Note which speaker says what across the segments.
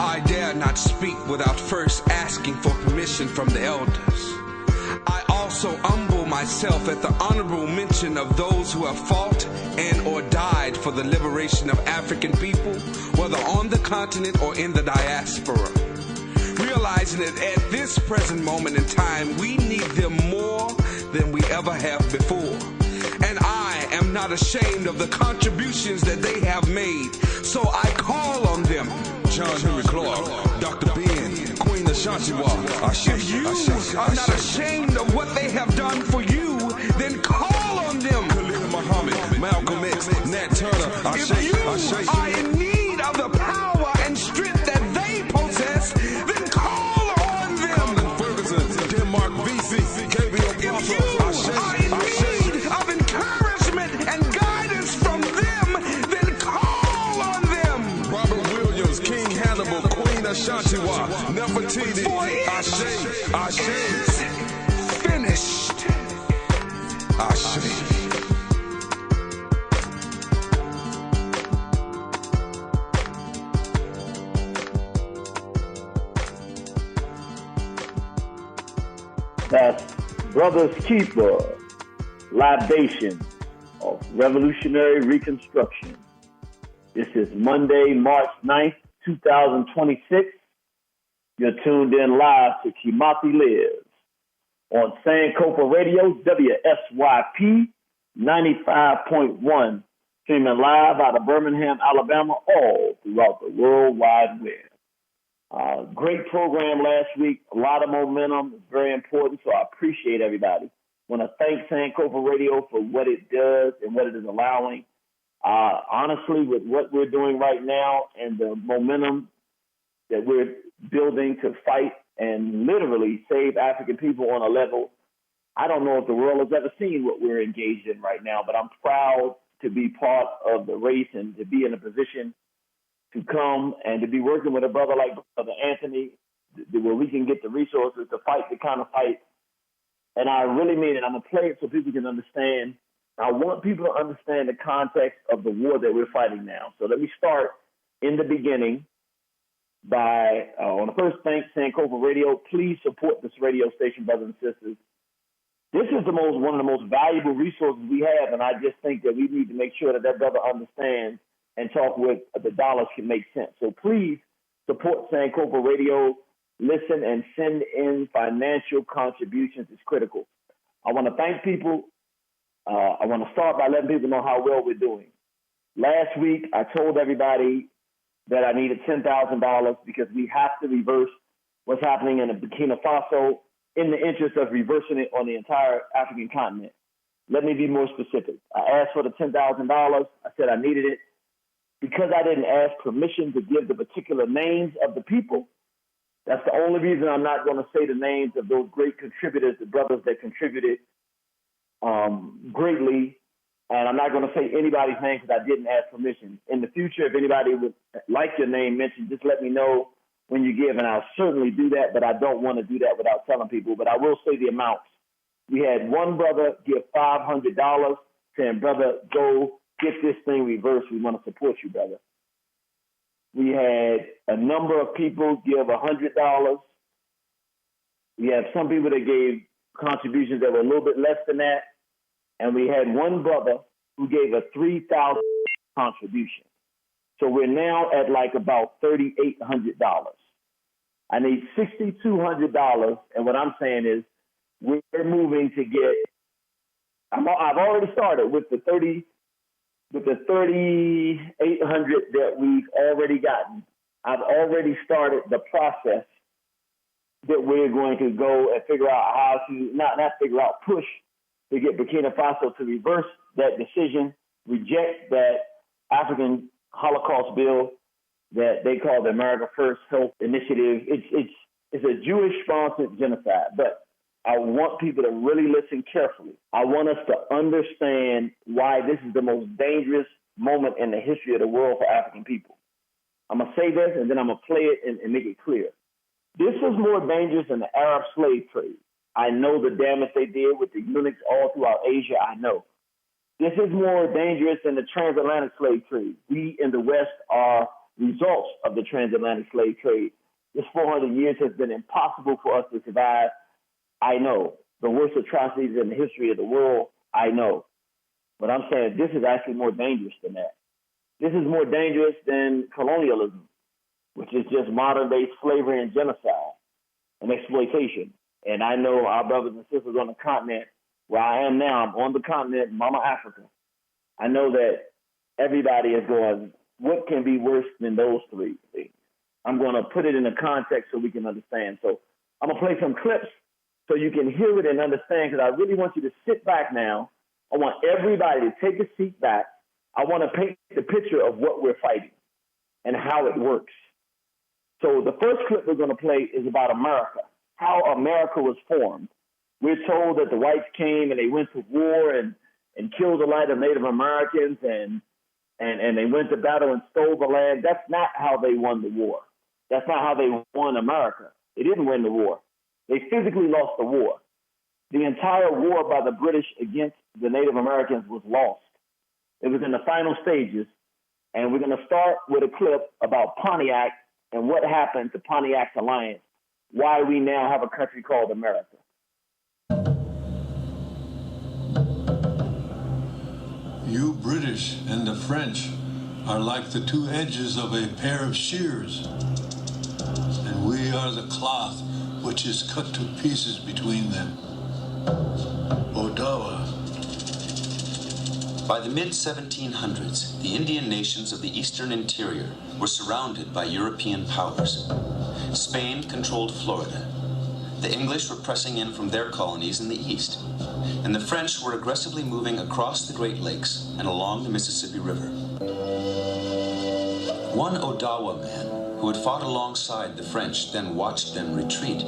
Speaker 1: I dare not speak without first asking for permission from the elders. I also humble myself at the honorable mention of those who have fought and or died for the liberation of African people, whether on the continent or in the diaspora. Realizing that at this present moment in time, we need them more than we ever have before. And I am not ashamed of the contributions that they have made, so I call on them.
Speaker 2: John Henry Clark, Dr. Ben, Queen Ashantiwa.
Speaker 1: If you are not ashamed of what they have done for you, then call on them.
Speaker 2: Khalid Muhammad, Malcolm X, Nat Turner.
Speaker 1: If you are in need of the power and strength that they possess, then call on them.
Speaker 2: Ferguson, Denmark, VC, Gabriel
Speaker 1: If you are in need of encouragement and guidance from them, then call on them.
Speaker 2: Robert Williams, King Hannibal, Queen Ashantiwa, Nefertiti, Ashe.
Speaker 1: Finished.
Speaker 2: Ashe.
Speaker 3: That's Brothers Keeper, Libation of Revolutionary Reconstruction. This is Monday, March 9th, 2026. You're tuned in live to Kimathi Lives on Sankofa Radio, WSYP 95.1, streaming live out of Birmingham, Alabama, all throughout the World Wide Web. Great program last week, a lot of momentum, it's very important, so I appreciate everybody. Want to thank Sankofa Radio for what it does and what it is allowing. Honestly, with what we're doing right now and the momentum that we're building to fight and literally save African people on a level, I don't know if the world has ever seen what we're engaged in right now, but I'm proud to be part of the race and to be in a position to come and to be working with a brother like Brother Anthony, where we can get the resources to fight the kind of fight. And I really mean it. I'm going to play it so people can understand. I want people to understand the context of the war that we're fighting now. So let me start in the beginning by, I want to first thank Sankofa Radio. Please support this radio station, brothers and sisters. This is one of the most valuable resources we have, and I just think that we need to make sure that that brother understands and talk with the dollars can make sense. So please support Sankofa Radio. Listen and send in financial contributions. It's critical. I want to thank people. I want to start by letting people know how well we're doing. Last week, I told everybody that I needed $10,000 because we have to reverse what's happening in Burkina Faso in the interest of reversing it on the entire African continent. Let me be more specific. I asked for the $10,000. I said I needed it. Because I didn't ask permission to give the particular names of the people, that's the only reason I'm not going to say the names of those great contributors, the brothers that contributed greatly, and I'm not going to say anybody's name because I didn't ask permission. In the future, if anybody would like your name mentioned, just let me know when you give, and I'll certainly do that, but I don't want to do that without telling people, but I will say the amounts. We had one brother give $500, saying, brother, go get this thing reversed. We want to support you, brother. We had a number of people give $100. We have some people that gave contributions that were a little bit less than that. And we had one brother who gave a $3,000 contribution. So we're now at like about $3,800. I need $6,200. And what I'm saying is we're moving to get, I've already started with the $3,800 that we've already gotten. I've already started the process that we're going to go and figure out how to, not figure out, push to get Burkina Faso to reverse that decision, reject that African Holocaust bill that they call the America First Health Initiative. It's a Jewish-sponsored genocide, but I want people to really listen carefully. I want us to understand why this is the most dangerous moment in the history of the world for African people. I'm going to say this, and then I'm going to play it and make it clear. This is more dangerous than the Arab slave trade. I know the damage they did with the eunuchs all throughout Asia. I know. This is more dangerous than the transatlantic slave trade. We in the West are results of the transatlantic slave trade. This 400 years has been impossible for us to survive. I know. The worst atrocities in the history of the world, I know. But I'm saying this is actually more dangerous than that. This is more dangerous than colonialism, which is just modern-day slavery and genocide and exploitation. And I know our brothers and sisters on the continent, where I am now, I'm on the continent, Mama Africa. I know that everybody is going, what can be worse than those three things? I'm going to put it in a context so we can understand. So I'm going to play some clips so you can hear it and understand, because I really want you to sit back now. I want everybody to take a seat back. I want to paint the picture of what we're fighting and how it works. So the first clip we're going to play is about America, how America was formed. We're told that the whites came and they went to war and killed a lot of Native Americans and they went to battle and stole the land. That's not how they won the war. That's not how they won America. They didn't win the war. They physically lost the war. The entire war by the British against the Native Americans was lost. It was in the final stages, and we're going to start with a clip about Pontiac and what happened to Pontiac's alliance, why we now have a country called America.
Speaker 4: You British and the French are like the two edges of a pair of shears, and we are the cloth which is cut to pieces between them. Odawa.
Speaker 5: By the mid-1700s, the Indian nations of the eastern interior were surrounded by European powers. Spain controlled Florida. The English were pressing in from their colonies in the east, and the French were aggressively moving across the Great Lakes and along the Mississippi River. One Odawa man, who had fought alongside the French, then watched them retreat,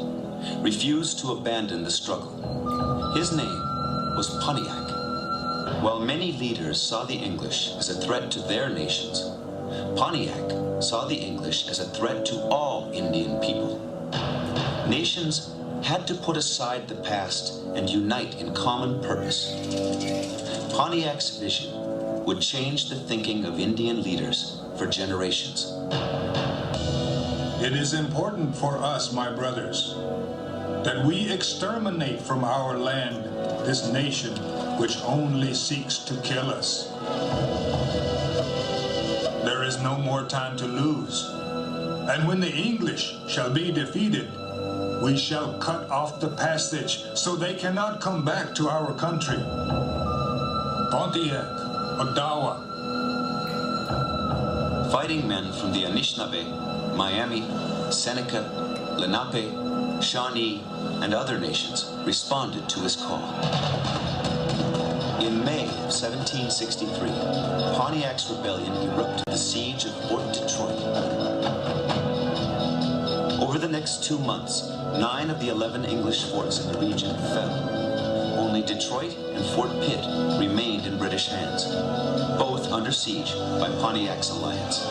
Speaker 5: refused to abandon the struggle. His name was Pontiac. While many leaders saw the English as a threat to their nations, Pontiac saw the English as a threat to all Indian people. Nations had to put aside the past and unite in common purpose. Pontiac's vision would change the thinking of Indian leaders for generations.
Speaker 4: It is important for us, my brothers, that we exterminate from our land this nation which only seeks to kill us. There is no more time to lose, and when the English shall be defeated, we shall cut off the passage so they cannot come back to our country. Pontiac, Odawa.
Speaker 5: Fighting men from the Anishinaabe, Miami, Seneca, Lenape, Shawnee, and other nations responded to his call. In May of 1763, Pontiac's rebellion erupted the siege of Fort Detroit. Over the next 2 months, 9 of the 11 English forts in the region fell. Only Detroit and Fort Pitt remained in British hands, both under siege by Pontiac's alliance.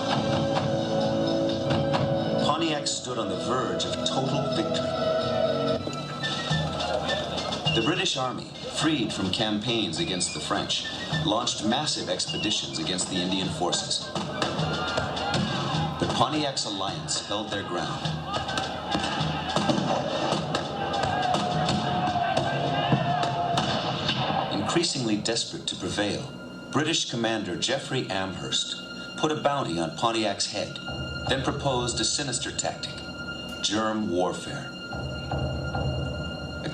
Speaker 5: Pontiac stood on the verge of total victory. The British Army, freed from campaigns against the French, launched massive expeditions against the Indian forces. But Pontiac's alliance held their ground. Increasingly desperate to prevail, British commander Geoffrey Amherst put a bounty on Pontiac's head, then proposed a sinister tactic, germ warfare.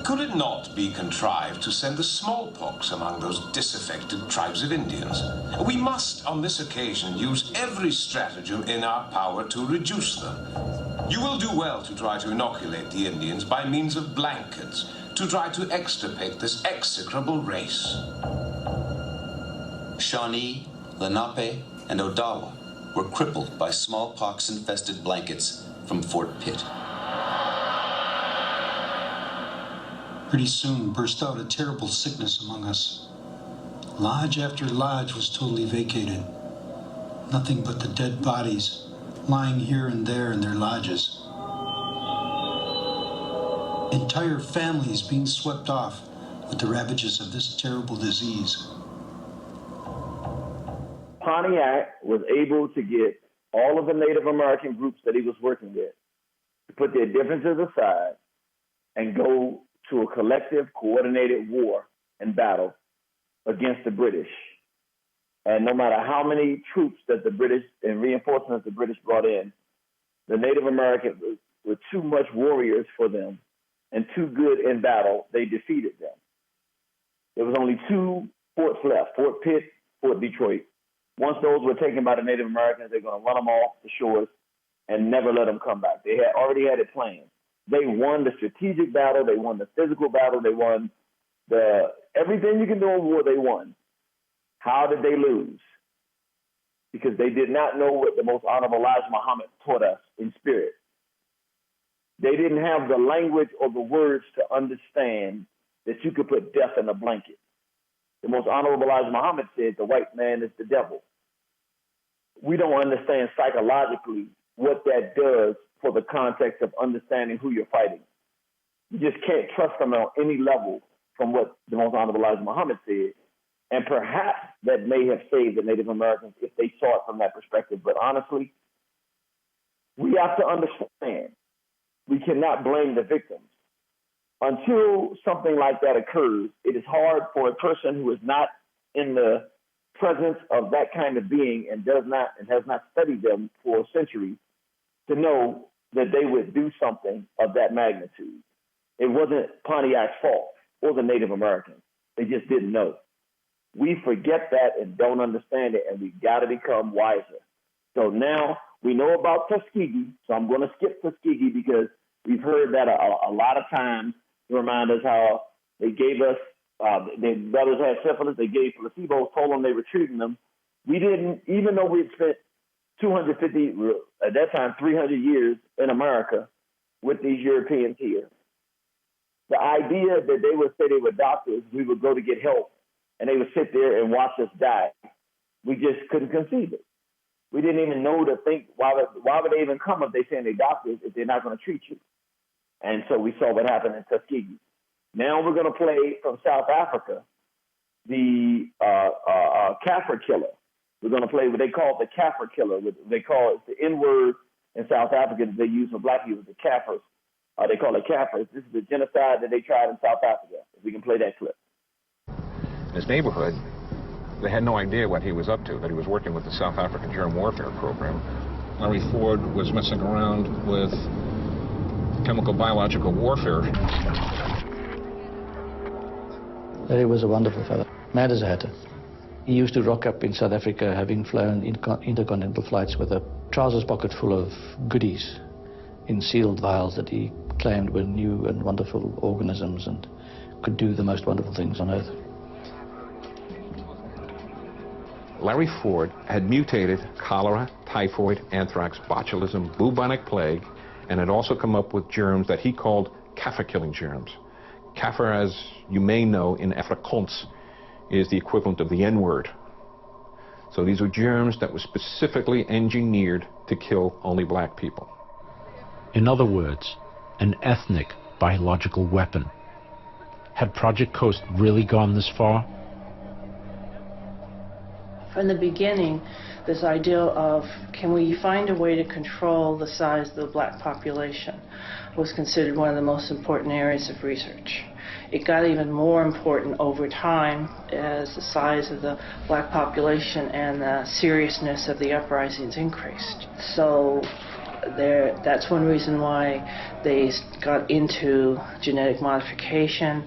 Speaker 6: Could it not be contrived to send the smallpox among those disaffected tribes of Indians? We must, on this occasion, use every stratagem in our power to reduce them. You will do well to try to inoculate the Indians by means of blankets, to try to extirpate this execrable race.
Speaker 5: Shawnee, Lenape, and Odawa were crippled by smallpox-infested blankets from Fort Pitt.
Speaker 7: Pretty soon burst out a terrible sickness among us. Lodge after lodge was totally vacated. Nothing but the dead bodies lying here and there in their lodges. Entire families being swept off with the ravages of this terrible disease.
Speaker 3: Pontiac was able to get all of the Native American groups that he was working with to put their differences aside and go to a collective, coordinated war and battle against the British. And no matter how many troops that the British and reinforcements the British brought in, the Native Americans were too much warriors for them and too good in battle, they defeated them. There was only 2 forts left, Fort Pitt, Fort Detroit. Once those were taken by the Native Americans, they're going to run them off the shores and never let them come back. They had already had it planned. They won the strategic battle. They won the physical battle. They won everything you can do in war, they won. How did they lose? Because they did not know what the Most Honorable Elijah Muhammad taught us in spirit. They didn't have the language or the words to understand that you could put death in a blanket. The Most Honorable Elijah Muhammad said the white man is the devil. We don't understand psychologically what that does for the context of understanding who you're fighting. You just can't trust them on any level from what the Most Honorable Elijah Muhammad said. And perhaps that may have saved the Native Americans if they saw it from that perspective. But honestly, we have to understand we cannot blame the victims. Until something like that occurs, it is hard for a person who is not in the presence of that kind of being and has not studied them for centuries to know that they would do something of that magnitude. It wasn't Pontiac's fault or the Native Americans. They just didn't know. We forget that and don't understand it, and we got to become wiser. So now we know about Tuskegee, so I'm going to skip Tuskegee because we've heard that a lot of times to remind us how they gave us, their brothers had syphilis, they gave placebos, told them they were treating them. We didn't, even though we had spent 250, at that time, 300 years in America with these Europeans here. The idea that they would say they were doctors, we would go to get help, and they would sit there and watch us die. We just couldn't conceive it. We didn't even know to think, why would they even come if they're saying they're doctors if they're not going to treat you? And so we saw what happened in Tuskegee. Now we're going to play from South Africa, the Kaffir killer. We're going to play what they call the Kaffir killer. They call it the N-word in South Africa that they use for black people, the Kaffirs. They call it Kaffirs. This is the genocide that they tried in South Africa. If we can play that clip.
Speaker 8: In his neighborhood, they had no idea what he was up to, that he was working with the South African germ warfare program. Larry Ford was messing around with chemical biological warfare.
Speaker 9: Larry was a wonderful fellow, mad as a hatter. He used to rock up in South Africa, having flown intercontinental flights with a trousers pocket full of goodies in sealed vials that he claimed were new and wonderful organisms and could do the most wonderful things on Earth.
Speaker 8: Larry Ford had mutated cholera, typhoid, anthrax, botulism, bubonic plague, and had also come up with germs that he called Kaffir-killing germs. Kaffir, as you may know, in Afrikaans, is the equivalent of the N-word. So these were germs that were specifically engineered to kill only black people.
Speaker 10: In other words, an ethnic biological weapon. Had Project Coast really gone this far?
Speaker 11: From the beginning, this idea of can we find a way to control the size of the black population was considered one of the most important areas of research. It got even more important over time as the size of the black population and the seriousness of the uprisings increased. So that's one reason why they got into genetic modification,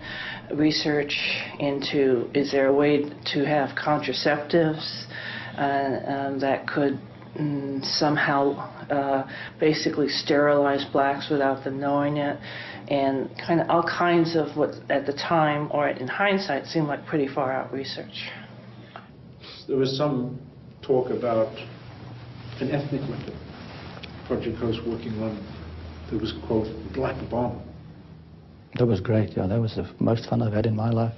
Speaker 11: research into is there a way to have contraceptives that could somehow basically sterilize blacks without them knowing it, and kind of all kinds of what at the time or in hindsight seemed like pretty far out research.
Speaker 7: There was some talk about an ethnic weapon Project Coast working on that was, quote, black bomb.
Speaker 9: That was great, yeah, that was the most fun I've had in my life.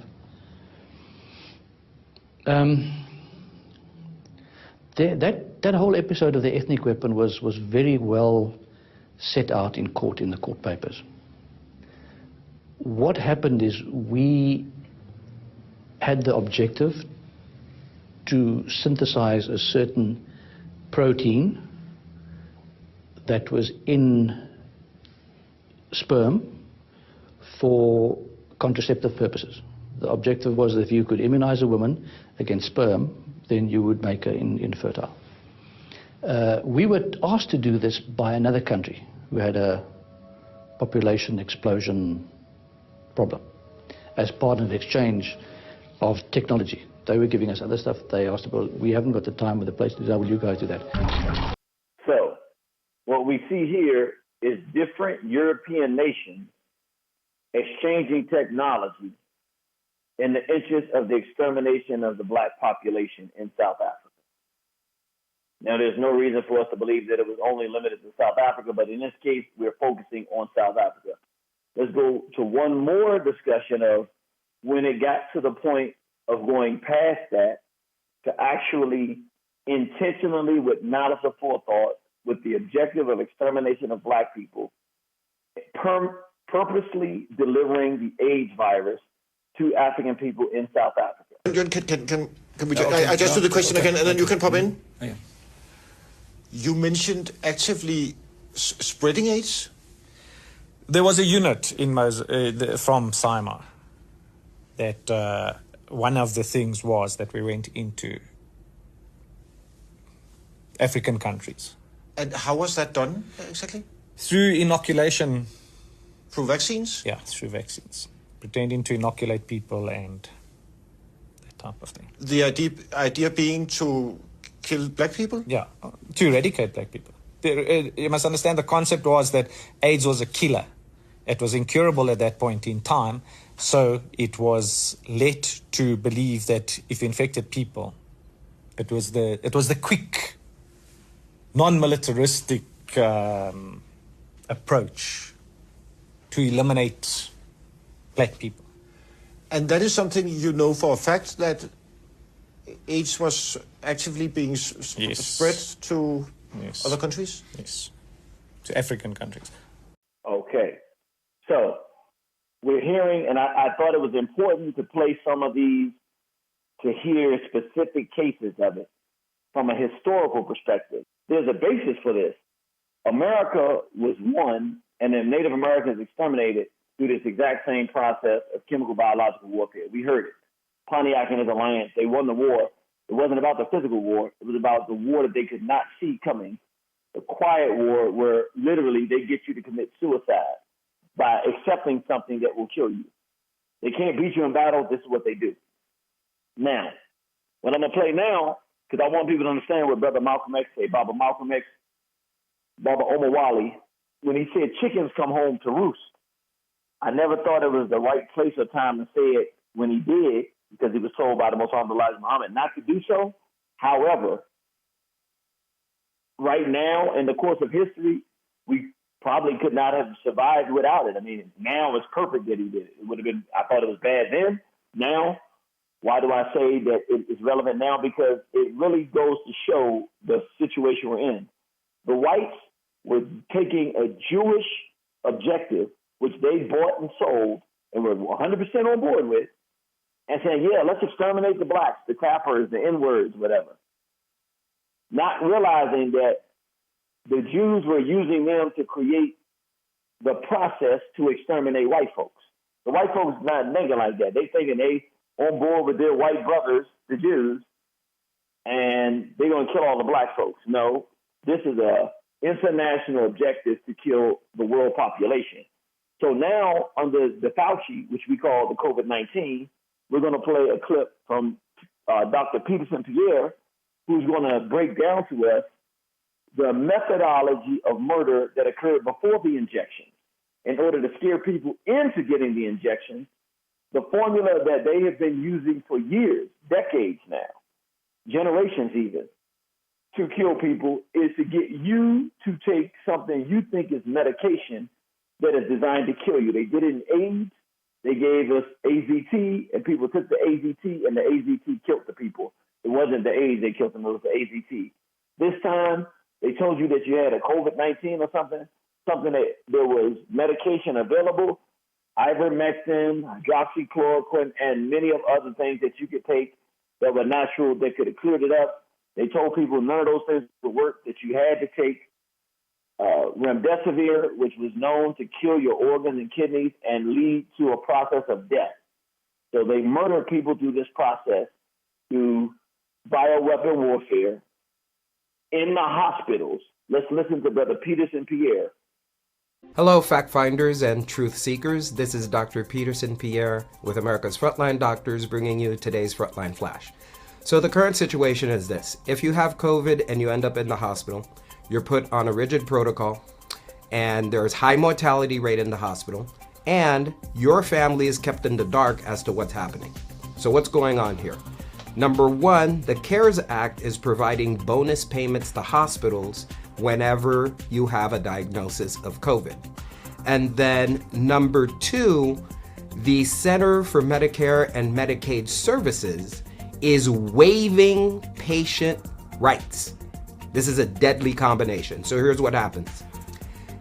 Speaker 9: That whole episode of the ethnic weapon was very well set out in court, in the court papers. What happened is we had the objective to synthesize a certain protein that was in sperm for contraceptive purposes. The objective was that if you could immunize a woman against sperm, then you would make her infertile. We were asked to do this by another country who had a population explosion problem as part of the exchange of technology. They were giving us other stuff. They asked, well, we haven't got the time or the place to do that. Will you guys do that?
Speaker 3: So, what we see here is different European nations exchanging technology in the interest of the extermination of the black population in South Africa. Now, there's no reason for us to believe that it was only limited to South Africa, but in this case, we're focusing on South Africa. Let's go to one more discussion of when it got to the point of going past that to actually intentionally, with malice of forethought, with the objective of extermination of black people, purposely delivering the AIDS virus to African people in South Africa.
Speaker 12: Can we I just do the question again, and then you can pop in?
Speaker 13: Oh, yeah.
Speaker 12: You mentioned actively spreading AIDS?
Speaker 13: There was a unit in from CIMA that one of the things was that we went into African countries.
Speaker 12: And how was that done exactly?
Speaker 13: Through inoculation.
Speaker 12: Through vaccines?
Speaker 13: Yeah, through vaccines. Pretending to inoculate people and that type of thing.
Speaker 12: The idea being to kill black people?
Speaker 13: Yeah, to eradicate black people. You must understand the concept was that AIDS was a killer. It was incurable at that point in time, so it was led to believe that if you infected people, it was the quick, non-militaristic approach to eliminate black people.
Speaker 12: And that is something you know for a fact, that AIDS was actively being spread to other countries?
Speaker 13: Yes, to African countries.
Speaker 3: Okay. So we're hearing, and I thought it was important to play some of these to hear specific cases of it from a historical perspective. There's a basis for this. America was won, and then Native Americans exterminated through this exact same process of chemical biological warfare. We heard it. Pontiac and his alliance, they won the war. It wasn't about the physical war. It was about the war that they could not see coming, the quiet war where literally they get you to commit suicide by accepting something that will kill you. They can't beat you in battle. This is what they do. Now, what I'm going to play now, because I want people to understand what Brother Malcolm X said, Baba Malcolm X, Baba Omawali, when he said chickens come home to roost. I never thought it was the right place or time to say it when he did, because he was told by the Most Honorable Elijah Muhammad not to do so. However, right now, in the course of history, we probably could not have survived without it. I mean, now it's perfect that he did it. It would have been, I thought it was bad then. Now, why do I say that it is relevant now? Because it really goes to show the situation we're in. The whites were taking a Jewish objective, which they bought and sold and were 100% on board with, and saying, yeah, let's exterminate the blacks, the Kafirs, the N-words, whatever. Not realizing that the Jews were using them to create the process to exterminate white folks. The white folks not thinking like that. They thinking they on board with their white brothers, the Jews, and they're going to kill all the black folks. No, this is a international objective to kill the world population. So now under the Fauci, which we call the COVID-19, we're going to play a clip from Dr. Peterson Pierre, who's going to break down to us the methodology of murder that occurred before the injection in order to scare people into getting the injection. The formula that they have been using for years, decades now, generations even, to kill people is to get you to take something you think is medication that is designed to kill you. They did it in AIDS. They gave us AZT, and people took the AZT, and the AZT killed the people. It wasn't the AIDS they killed them, it was the AZT. This time, they told you that you had a COVID-19 or something that there was medication available, ivermectin, hydroxychloroquine, and many of other things that you could take that were natural that could have cleared it up. They told people none of those things would work, that you had to take remdesivir, which was known to kill your organs and kidneys and lead to a process of death. So they murder people through this process, through bioweapon warfare in the hospitals. Let's listen to Brother Peterson Pierre.
Speaker 14: Hello, fact finders and truth seekers. This is Dr. Peterson Pierre with America's Frontline Doctors, bringing you today's Frontline Flash. So the current situation is this. If you have COVID and you end up in the hospital, you're put on a rigid protocol, and there's high mortality rate in the hospital, and your family is kept in the dark as to what's happening. So what's going on here? Number one, the CARES Act is providing bonus payments to hospitals whenever you have a diagnosis of COVID. And then number two, the Center for Medicare and Medicaid Services is waiving patient rights. This is a deadly combination. So here's what happens.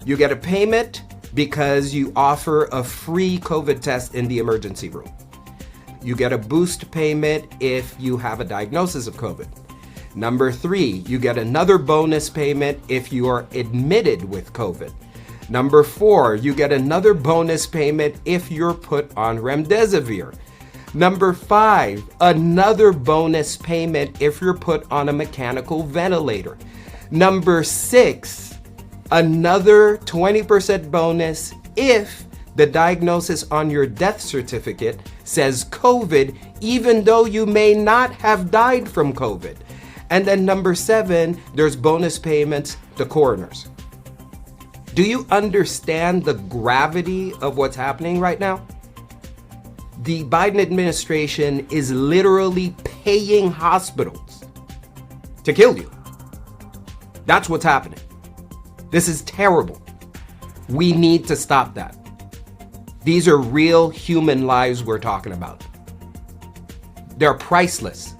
Speaker 14: You get a payment because you offer a free COVID test in the emergency room. You get a boost payment if you have a diagnosis of COVID. Number three, you get another bonus payment if you are admitted with COVID. Number four, you get another bonus payment if you're put on remdesivir. Number five, another bonus payment if you're put on a mechanical ventilator. Number six, another 20% bonus if the diagnosis on your death certificate says COVID, even though you may not have died from COVID. And then number seven, there's bonus payments to coroners. Do you understand the gravity of what's happening right now? The Biden administration is literally paying hospitals to kill you. That's what's happening. This is terrible. We need to stop that. These are real human lives we're talking about. They're priceless.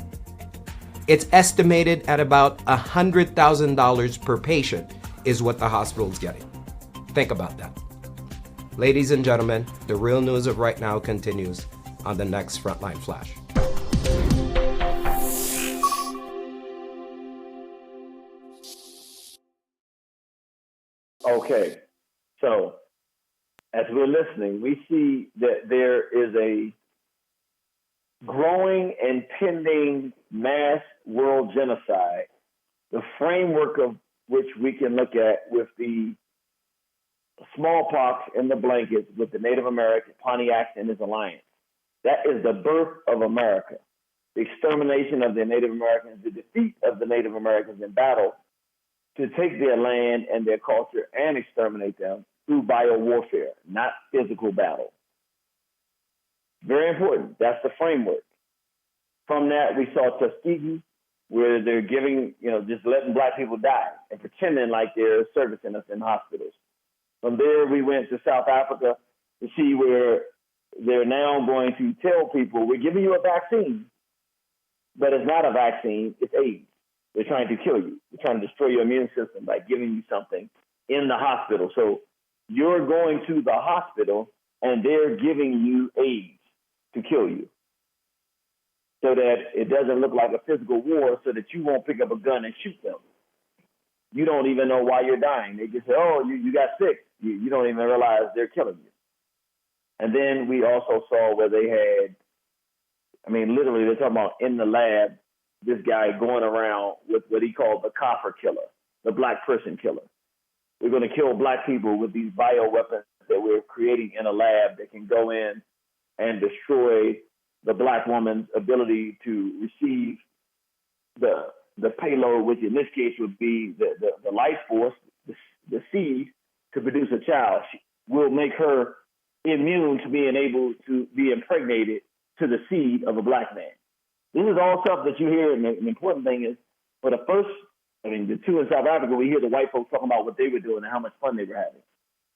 Speaker 14: It's estimated at about $100,000 per patient is what the hospital is getting. Think about that. Ladies and gentlemen, the real news of right now continues on the next Frontline Flash.
Speaker 3: Okay, so as we're listening, we see that there is a growing and pending mass world genocide, the framework of which we can look at with the smallpox in the blankets with the Native American, Pontiac and his alliance. That is the birth of America, the extermination of the Native Americans, the defeat of the Native Americans in battle to take their land and their culture and exterminate them through biowarfare, not physical battle. Very important. That's the framework. From that, we saw Tuskegee, where they're giving, just letting black people die and pretending like they're servicing us in hospitals. From there, we went to South Africa to see where they're now going to tell people, we're giving you a vaccine, but it's not a vaccine, it's AIDS. They're trying to kill you. They're trying to destroy your immune system by giving you something in the hospital. So you're going to the hospital and they're giving you AIDS to kill you so that it doesn't look like a physical war, so that you won't pick up a gun and shoot them. You don't even know why you're dying. They just say, oh, you got sick. You don't even realize they're killing you. And then we also saw where they had, literally they're talking about in the lab, this guy going around with what he called the copper killer, the black person killer. We're going to kill black people with these bioweapons that we're creating in a lab that can go in and destroy the black woman's ability to receive the payload, which in this case would be the life force, the seed, to produce a child. Will make her immune to being able to be impregnated to the seed of a black man. This is all stuff that you hear, and the important thing is, for the first, the two in South Africa, we hear the white folks talking about what they were doing and how much fun they were having.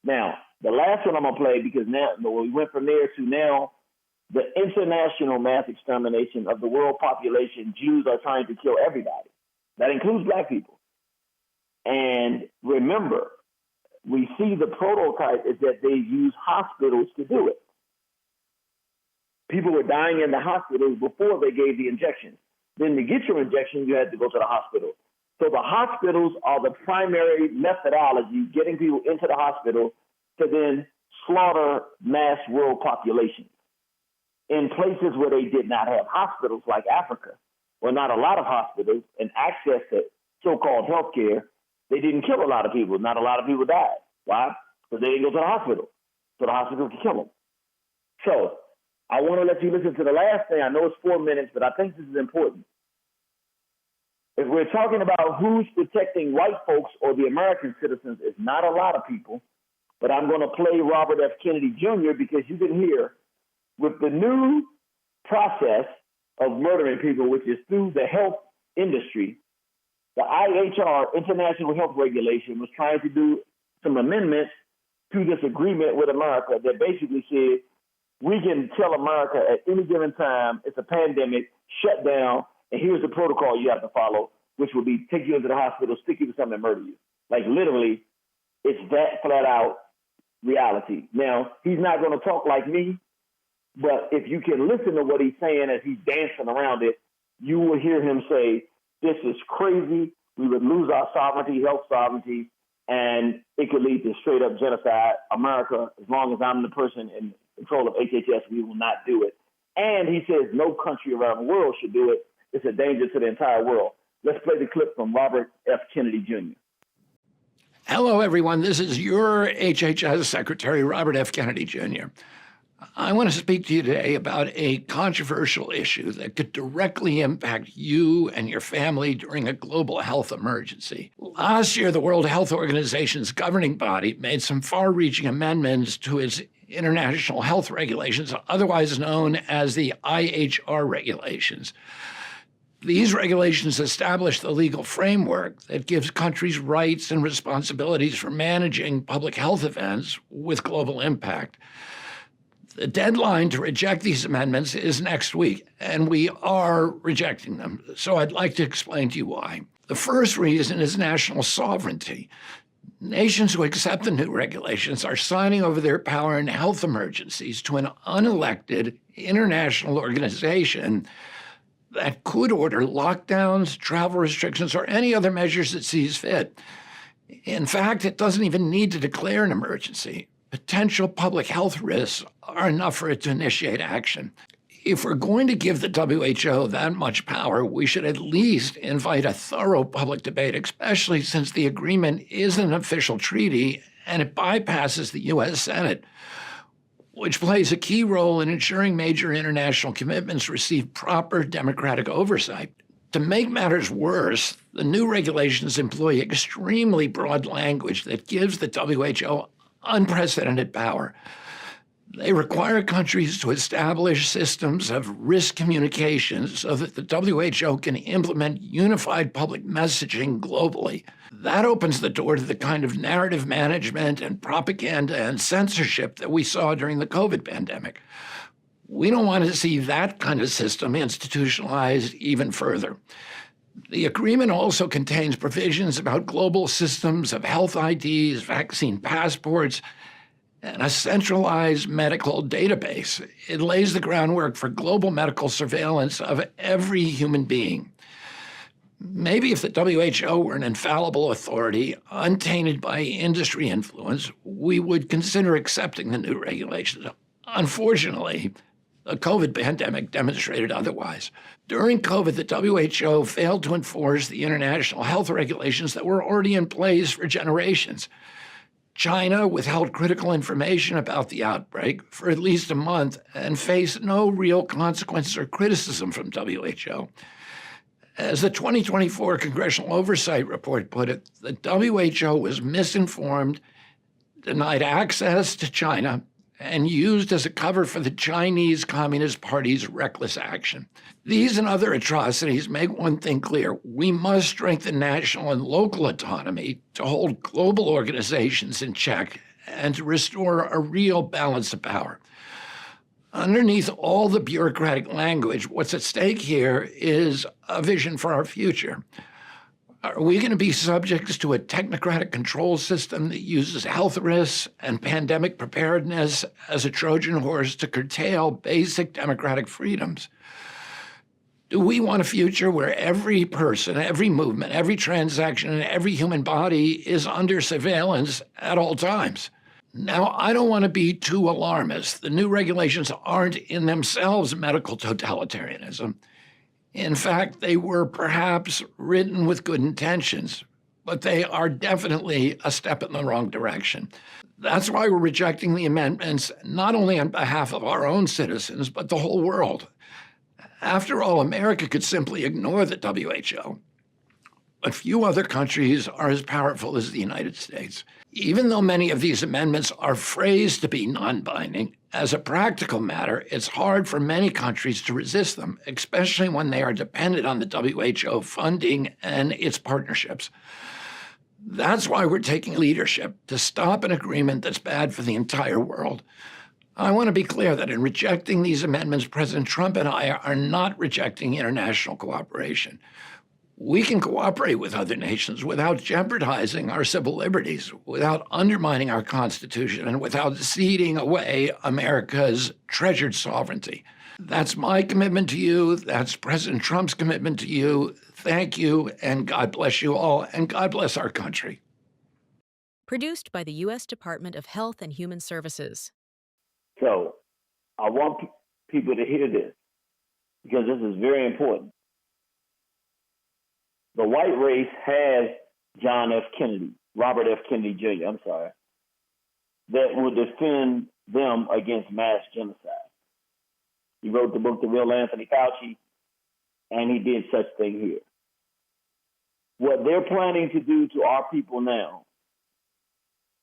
Speaker 3: Now, the last one I'm going to play, because now we went from there to now the international mass extermination of the world population. Jews are trying to kill everybody. That includes black people. And remember, we see the prototype is that they use hospitals to do it. People were dying in the hospitals before they gave the injections. Then to get your injection, you had to go to the hospital. So the hospitals are the primary methodology, getting people into the hospital to then slaughter mass world populations. In places where they did not have hospitals, like Africa, where not a lot of hospitals and access to so-called health care, they didn't kill a lot of people. Not a lot of people died. Why? Because they didn't go to the hospital. So the hospital could kill them. So I want to let you listen to the last thing. I know it's 4 minutes, but I think this is important. If we're talking about who's protecting white folks or the American citizens, it's not a lot of people, but I'm going to play Robert F. Kennedy Jr. because you can hear with the new process of murdering people, which is through the health industry, the IHR, International Health Regulation, was trying to do some amendments to this agreement with America that basically said we can tell America at any given time it's a pandemic, shut down, and here's the protocol you have to follow, which will be take you into the hospital, stick you with something, and murder you. Like literally, it's that flat out reality. Now, he's not going to talk like me, but if you can listen to what he's saying as he's dancing around it, you will hear him say, this is crazy. We would lose our sovereignty, health sovereignty, and it could lead to straight up genocide. America, as long as I'm the person in control of HHS, we will not do it. And he says no country around the world should do it. It's a danger to the entire world. Let's play the clip from Robert F. Kennedy Jr.
Speaker 15: Hello, everyone. This is your HHS Secretary, Robert F. Kennedy Jr. I want to speak to you today about a controversial issue that could directly impact you and your family during a global health emergency. Last year, the World Health Organization's governing body made some far-reaching amendments to its international health regulations, otherwise known as the IHR regulations. These regulations establish the legal framework that gives countries rights and responsibilities for managing public health events with global impact. The deadline to reject these amendments is next week, and we are rejecting them. So I'd like to explain to you why. The first reason is national sovereignty. Nations who accept the new regulations are signing over their power in health emergencies to an unelected international organization that could order lockdowns, travel restrictions, or any other measures it sees fit. In fact, it doesn't even need to declare an emergency. Potential public health risks are enough for it to initiate action. If we're going to give the WHO that much power, we should at least invite a thorough public debate, especially since the agreement is an official treaty and it bypasses the U.S. Senate, which plays a key role in ensuring major international commitments receive proper democratic oversight. To make matters worse, the new regulations employ extremely broad language that gives the WHO unprecedented power. They require countries to establish systems of risk communication so that the WHO can implement unified public messaging globally. That opens the door to the kind of narrative management and propaganda and censorship that we saw during the COVID pandemic. We don't want to see that kind of system institutionalized even further. The agreement also contains provisions about global systems of health IDs, vaccine passports, and a centralized medical database. It lays the groundwork for global medical surveillance of every human being. Maybe if the WHO were an infallible authority, untainted by industry influence, we would consider accepting the new regulations. Unfortunately, the COVID pandemic demonstrated otherwise. During COVID, the WHO failed to enforce the international health regulations that were already in place for generations. China withheld critical information about the outbreak for at least a month and faced no real consequences or criticism from WHO. As the 2024 Congressional Oversight Report put it, the WHO was misinformed, denied access to China, and used as a cover for the Chinese Communist Party's reckless action. These and other atrocities make one thing clear. We must strengthen national and local autonomy to hold global organizations in check and to restore a real balance of power. Underneath all the bureaucratic language, what's at stake here is a vision for our future. Are we going to be subjects to a technocratic control system that uses health risks and pandemic preparedness as a Trojan horse to curtail basic democratic freedoms? Do we want a future where every person, every movement, every transaction, and every human body is under surveillance at all times? Now, I don't want to be too alarmist. The new regulations aren't in themselves medical totalitarianism. In fact, they were perhaps written with good intentions, but they are definitely a step in the wrong direction. That's why we're rejecting the amendments, not only on behalf of our own citizens, but the whole world. After all, America could simply ignore the WHO, but few other countries are as powerful as the United States. Even though many of these amendments are phrased to be non-binding, as a practical matter, it's hard for many countries to resist them, especially when they are dependent on the WHO funding and its partnerships. That's why we're taking leadership to stop an agreement that's bad for the entire world. I want to be clear that in rejecting these amendments, President Trump and I are not rejecting international cooperation. We can cooperate with other nations without jeopardizing our civil liberties, without undermining our Constitution, and without ceding away America's treasured sovereignty. That's my commitment to you. That's President Trump's commitment to you. Thank you, and God bless you all, and God bless our country.
Speaker 16: Produced by the U.S. Department of Health and Human Services.
Speaker 3: So I want people to hear this because this is very important. The white race has Robert F. Kennedy Jr., that will defend them against mass genocide. He wrote the book, The Real Anthony Fauci, and he did such thing here. What they're planning to do to our people now,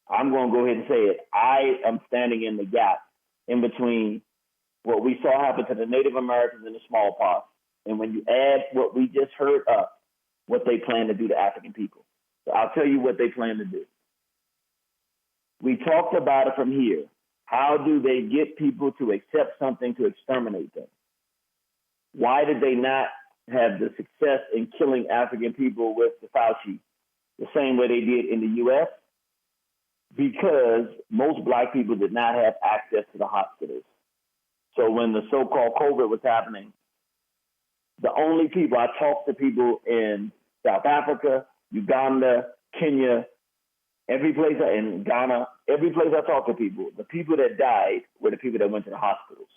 Speaker 3: I'm going to go ahead and say it. I am standing in the gap in between what we saw happen to the Native Americans in the smallpox, and when you add what we just heard up, what they plan to do to African people. So I'll tell you what they plan to do. We talked about it from here. How do they get people to accept something to exterminate them? Why did they not have the success in killing African people with the Fauci the same way they did in the U.S.? Because most black people did not have access to the hospitals. So when the so-called COVID was happening, the only people, I talked to people in South Africa, Uganda, Kenya, every place in Ghana, every place I talked to people, the people that died were the people that went to the hospitals.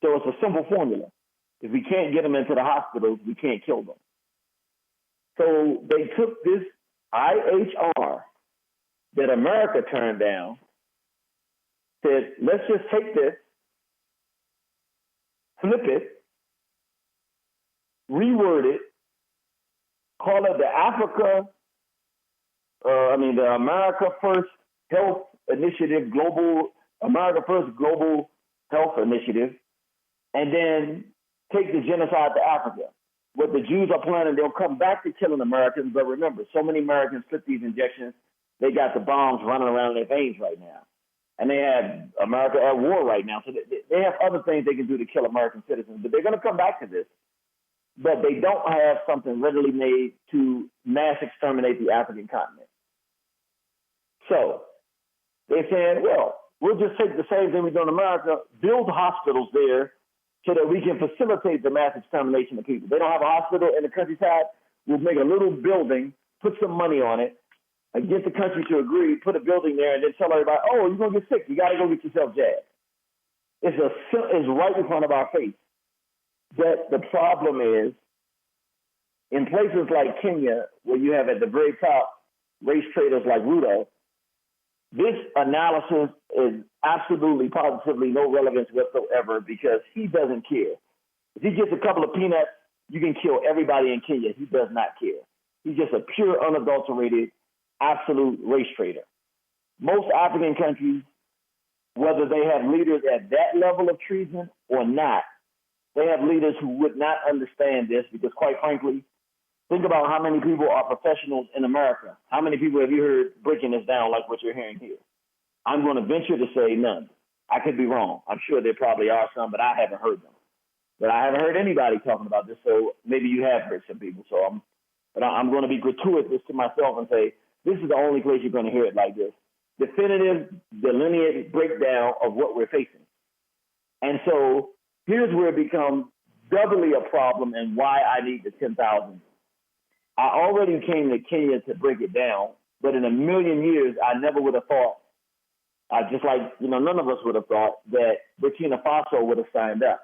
Speaker 3: So it's a simple formula. If we can't get them into the hospitals, we can't kill them. So they took this IHR that America turned down, said, let's just take this, flip it, reword it, call it the America First Health Initiative, America First Global Health Initiative, and then take the genocide to Africa. What the Jews are planning, they'll come back to killing Americans, but remember, so many Americans took these injections, they got the bombs running around in their veins right now. And they have America at war right now. So they have other things they can do to kill American citizens, but they're going to come back to this. But they don't have something readily made to mass exterminate the African continent. So they're saying, well, we'll just take the same thing we do in America, build hospitals there so that we can facilitate the mass extermination of people. They don't have a hospital in the countryside. We'll make a little building, put some money on it, and get the country to agree, put a building there, and then tell everybody, oh, you're going to get sick. You got to go get yourself jabbed. It's right in front of our face. But the problem is, in places like Kenya, where you have at the very top race traders like Ruto, this analysis is absolutely, positively no relevance whatsoever because he doesn't care. If he gets a couple of peanuts, you can kill everybody in Kenya. He does not care. He's just a pure, unadulterated, absolute race trader. Most African countries, whether they have leaders at that level of treason or not, they have leaders who would not understand this because, quite frankly, think about how many people are professionals in America. How many people have you heard breaking this down like what you're hearing here? I'm going to venture to say none. I could be wrong. I'm sure there probably are some, but I haven't heard them. But I haven't heard anybody talking about this, so maybe you have heard some people. So I'm going to be gratuitous to myself and say this is the only place you're going to hear it like this. Definitive, delineated breakdown of what we're facing. And so here's where it becomes doubly a problem and why I need the 10,000. I already came to Kenya to break it down, but in a million years, I never would have thought, just like, none of us would have thought that Burkina Faso would have signed up.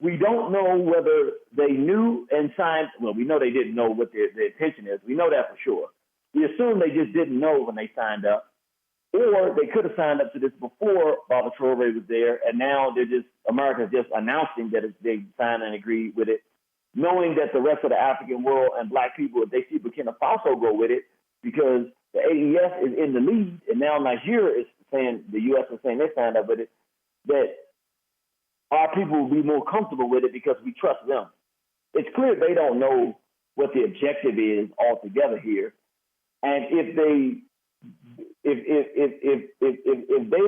Speaker 3: We don't know whether they knew and signed. Well, we know they didn't know what their intention is. We know that for sure. We assume they just didn't know when they signed up, or they could have signed up to this before Baba Traore was there, and now America's just announcing that they signed and agreed with it, knowing that the rest of the African world and black people, if they see Burkina Faso go with it, because the AES is in the lead, and now Nigeria is saying, the U.S. is saying they signed up with it, that our people will be more comfortable with it because we trust them. It's clear they don't know what the objective is altogether here, and if they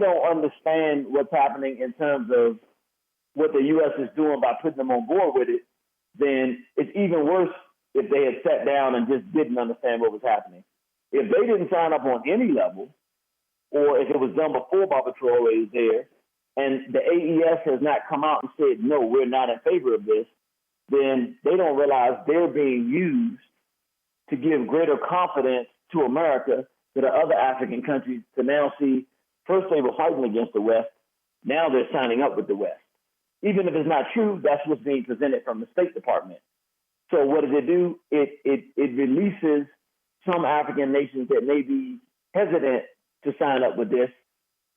Speaker 3: don't understand what's happening in terms of what the U.S. is doing by putting them on board with it, then it's even worse if they had sat down and just didn't understand what was happening. If they didn't sign up on any level, or if it was done before Baba Traore is there, and the AES has not come out and said, no, we're not in favor of this, then they don't realize they're being used to give greater confidence to America, to the other African countries, to now see, first they were fighting against the West, now they're signing up with the West. Even if it's not true, that's what's being presented from the State Department. So what does it do? It releases some African nations that may be hesitant to sign up with this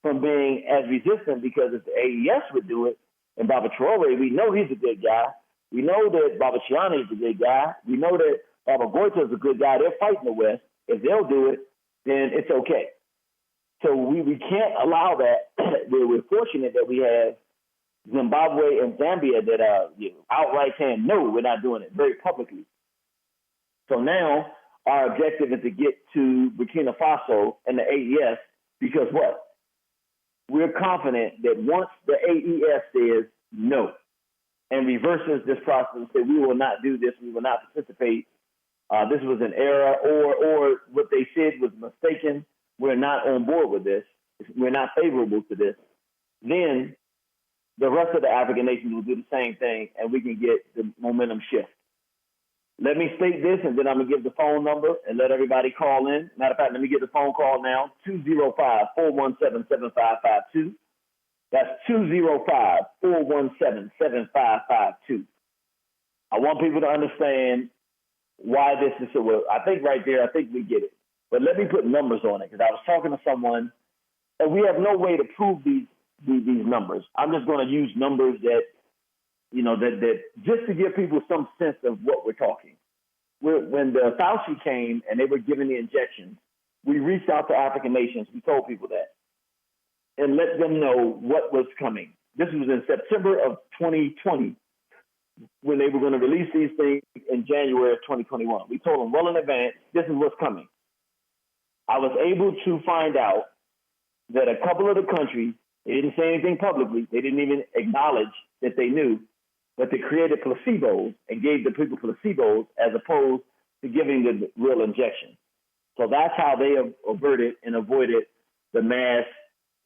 Speaker 3: from being as resistant, because if the AES would do it, and Baba Traore, we know he's a good guy. We know that Baba Chiani is a good guy. We know that Baba Goita is a good guy. They're fighting the West. If they'll do it, then it's okay. So we can't allow that. We're fortunate that we have Zimbabwe and Zambia that are outright saying, no, we're not doing it, very publicly. So now our objective is to get to Burkina Faso and the AES, because what? We're confident that once the AES says no and reverses this process and says we will not do this, we will not participate, this was an error, or what they said was mistaken, we're not on board with this, we're not favorable to this, then the rest of the African nations will do the same thing, and we can get the momentum shift. Let me state this, and then I'm going to give the phone number and let everybody call in. Matter of fact, let me get the phone call now, 205-417-7552. That's 205-417-7552. I want people to understand why this is so well. I think right there, I think we get it. But let me put numbers on it, because I was talking to someone, and we have no way to prove these numbers. I'm just going to use numbers that, that just to give people some sense of what we're talking. When the Fauci came and they were giving the injections, we reached out to African nations. We told people that and let them know what was coming. This was in September of 2020 when they were going to release these things in January of 2021. We told them well in advance, this is what's coming. I was able to find out that a couple of the countries, they didn't say anything publicly. They didn't even acknowledge that they knew, but they created placebos and gave the people placebos as opposed to giving the real injection. So that's how they averted and avoided the mass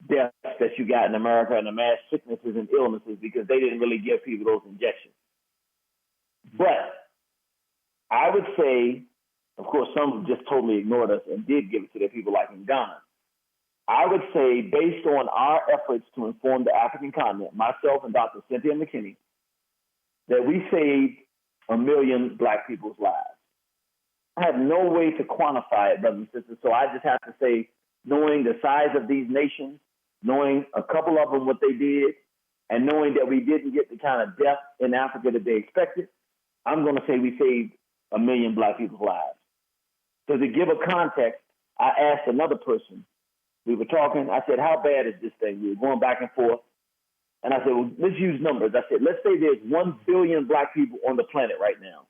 Speaker 3: deaths that you got in America and the mass sicknesses and illnesses, because they didn't really give people those injections. But I would say, of course, some just totally ignored us and did give it to their people, like in Ghana. I would say, based on our efforts to inform the African continent, myself and Dr. Cynthia McKinney, that we saved 1 million black people's lives. I have no way to quantify it, brothers and sisters, so I just have to say, knowing the size of these nations, knowing a couple of them what they did, and knowing that we didn't get the kind of death in Africa that they expected, I'm going to say we saved 1 million black people's lives. So to give a context, I asked another person, we were talking, I said, how bad is this thing? We were going back and forth. And I said, well, let's use numbers. I said, let's say there's 1 billion black people on the planet right now.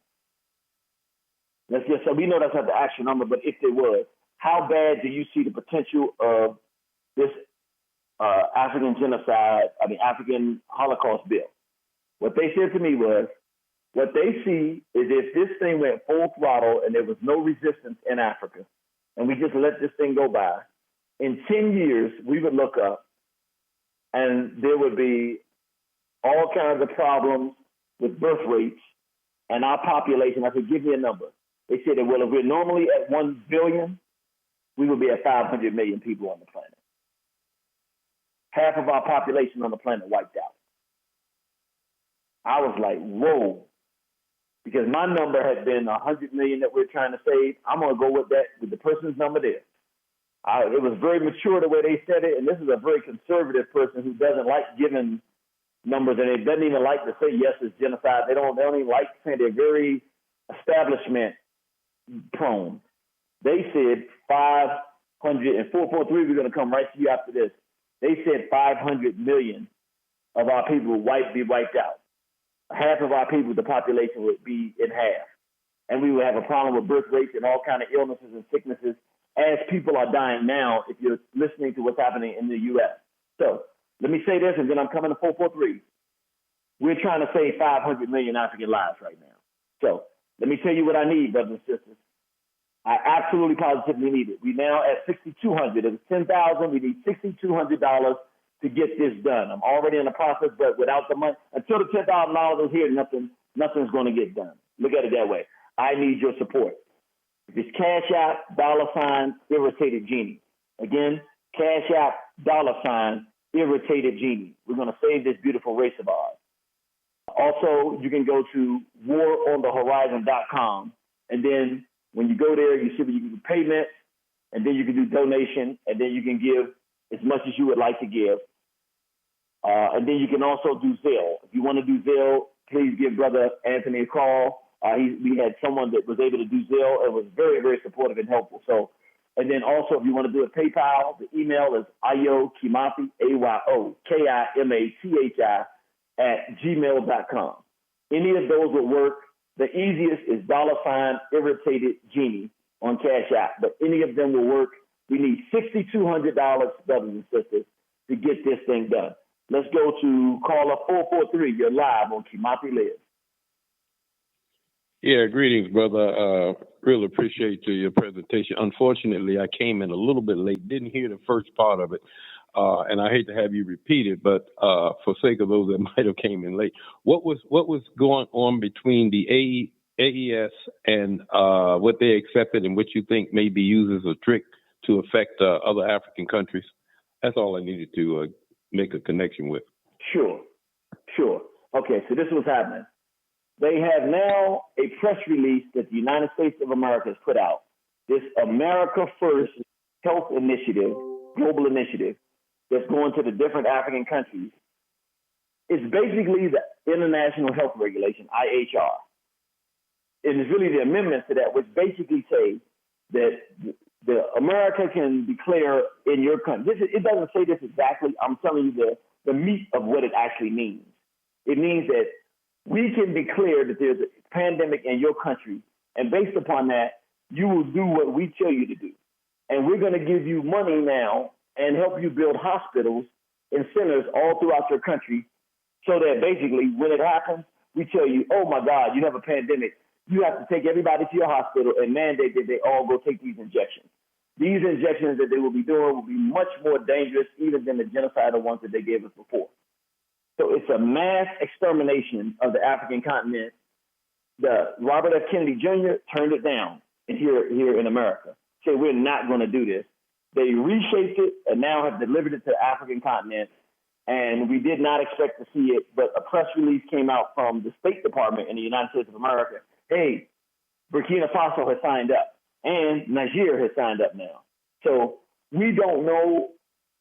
Speaker 3: Let's just say, we know that's not the actual number, but if there was, how bad do you see the potential of this African Holocaust bill? What they said to me was, what they see is if this thing went full throttle and there was no resistance in Africa, and we just let this thing go by, in 10 years, we would look up and there would be all kinds of problems with birth rates and our population. I said, give me a number. They said that, well, if we're normally at 1 billion, we would be at 500 million people on the planet. Half of our population on the planet wiped out. I was like, whoa. Because my number had been 100 million that we're trying to save. I'm going to go with that, with the person's number there. It was very mature the way they said it, and this is a very conservative person who doesn't like giving numbers, and it doesn't even like to say yes, it's genocide. They don't even like saying they're very establishment prone. They said 500, and 443, we're going to come right to you after this. They said 500 million of our people would be wiped out. Half of our people, the population would be in half. And we would have a problem with birth rates and all kinds of illnesses and sicknesses as people are dying now if you're listening to what's happening in the U.S. So let me say this, and then I'm coming to 443. We're trying to save 500 million African lives right now. So let me tell you what I need, brothers and sisters. I absolutely positively need it. We now at $6,200. It was $10,000. We need $6,200 to get this done. I'm already in the process, but without the money, until the $10,000 is here, nothing's going to get done. Look at it that way. I need your support. If it's Cash App, $ Irritated Genie. Again, Cash App, $ Irritated Genie. We're going to save this beautiful race of ours. Also, you can go to waronthehorizon.com, and then when you go there, you see where you can do payments, and then you can do donation, and then you can give as much as you would like to give. And then you can also do Zelle. If you want to do Zelle, please give Brother Anthony a call. We had someone that was able to do Zelle and was very, very supportive and helpful. So, and then also if you want to do a PayPal, the email is Ayo Kimathi, AYOKIMATHI @gmail.com. Any of those will work. The easiest is $ Irritated Genie on Cash App, but any of them will work. We need $6,200, brothers and sisters, to get this thing done. Let's go to caller 443. You're live on Kimathi Lives.
Speaker 17: Yeah, greetings, brother. Really appreciate your presentation. Unfortunately, I came in a little bit late, didn't hear the first part of it, and I hate to have you repeat it, but for sake of those that might have came in late, what was going on between the AES and what they accepted and what you think may be used as a trick to affect other African countries? That's all I needed to make a connection with.
Speaker 3: Sure. Okay, so this was happening. They have now a press release that the United States of America has put out. This America First Health Initiative, global initiative, that's going to the different African countries. It's basically the International Health Regulation, IHR. And it's really the amendments to that, which basically say that the America can declare in your country. It doesn't say this exactly. I'm telling you the meat of what it actually means. It means that we can declare that there's a pandemic in your country, and based upon that, you will do what we tell you to do. And we're going to give you money now and help you build hospitals and centers all throughout your country so that basically when it happens, we tell you, oh, my God, you have a pandemic. You have to take everybody to your hospital and mandate that they all go take these injections. These injections that they will be doing will be much more dangerous even than the genocidal ones that they gave us before. So it's a mass extermination of the African continent. The Robert F. Kennedy Jr. turned it down here in America. Said we're not going to do this. They reshaped it and now have delivered it to the African continent. And we did not expect to see it, but a press release came out from the State Department in the United States of America. Hey, Burkina Faso has signed up, and Niger has signed up now. So we don't know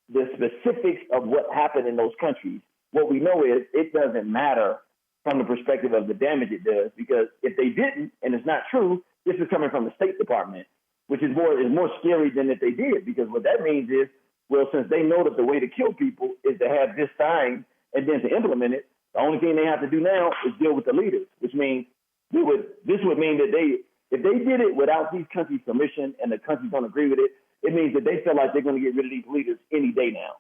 Speaker 3: the specifics of what happened in those countries. What we know is it doesn't matter from the perspective of the damage it does, because if they didn't, and it's not true, this is coming from the State Department, which is more scary than if they did, because what that means is, well, since they know that the way to kill people is to have this signed and then to implement it, the only thing they have to do now is deal with the leaders, which means this would mean that if they did it without these countries' permission and the countries don't agree with it, it means that they feel like they're going to get rid of these leaders any day now.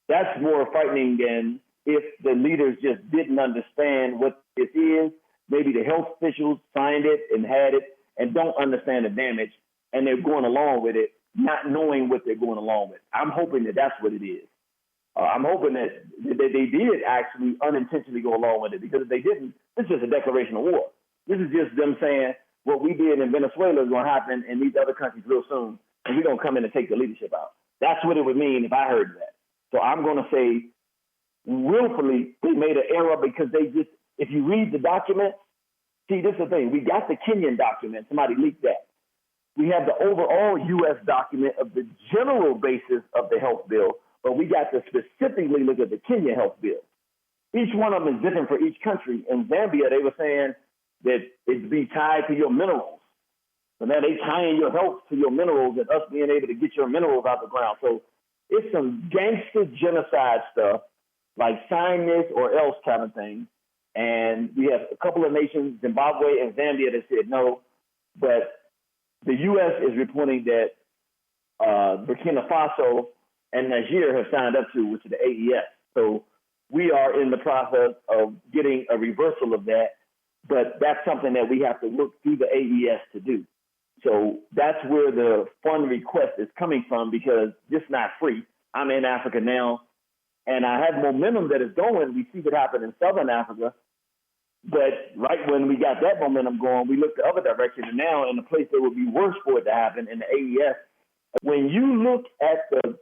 Speaker 3: That's more frightening than if the leaders just didn't understand what this is. Maybe the health officials signed it and had it and don't understand the damage, and they're going along with it, not knowing what they're going along with. I'm hoping that that's what it is. I'm hoping that they did actually unintentionally go along with it, because if they didn't, this is just a declaration of war. This is just them saying what we did in Venezuela is going to happen in these other countries real soon, and we're going to come in and take the leadership out. That's what it would mean if I heard that. So I'm going to say willfully they made an error, because they just, if you read the document, see, this is the thing. We got the Kenyan document. Somebody leaked that. We have the overall U.S. document of the general basis of the health bill, but we got to specifically look at the Kenya health bill. Each one of them is different for each country. In Zambia, they were saying that it'd be tied to your minerals. So now they tying your health to your minerals and us being able to get your minerals out the ground. So it's some gangster genocide stuff, like sign this or else kind of thing. And we have a couple of nations, Zimbabwe and Zambia, that said no. But the U.S. is reporting that Burkina Faso and Niger have signed up to, which is the AES. So we are in the process of getting a reversal of that, but that's something that we have to look through the AES to do. So that's where the fund request is coming from, because it's not free. I'm in Africa now, and I have momentum that is going. We see what happened in Southern Africa, but right when we got that momentum going, we looked the other direction, and now in the place that would be worse for it to happen, in the AES. When you look at the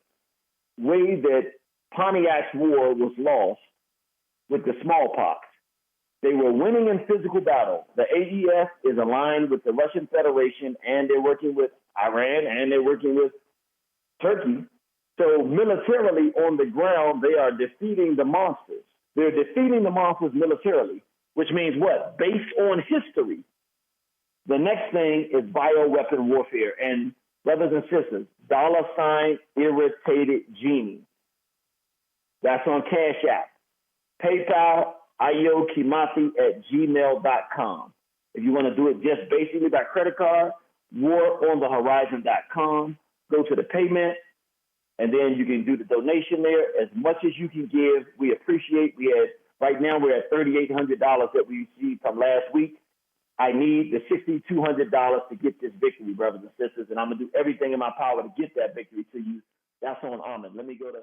Speaker 3: way that Pontiac's war was lost with the smallpox, they were winning in physical battle. The AES is aligned with the Russian Federation, and they're working with Iran, and they're working with Turkey. So militarily on the ground, they are defeating the monsters. They're defeating the monsters militarily, which means what? Based on history, the next thing is bioweapon warfare. And brothers and sisters, $ Irritated Genie. That's on Cash App. PayPal, Ayo Kimathi at gmail.com. If you want to do it just basically by credit card, waronthehorizon.com. Go to the payment, and then you can do the donation there. As much as you can give, we appreciate. Right now we're at $3,800 that we received from last week. I need the $6,200 to get this victory, brothers and sisters, and I'm going to do everything in my power to get that victory to you. That's on Ahmed. Let me go to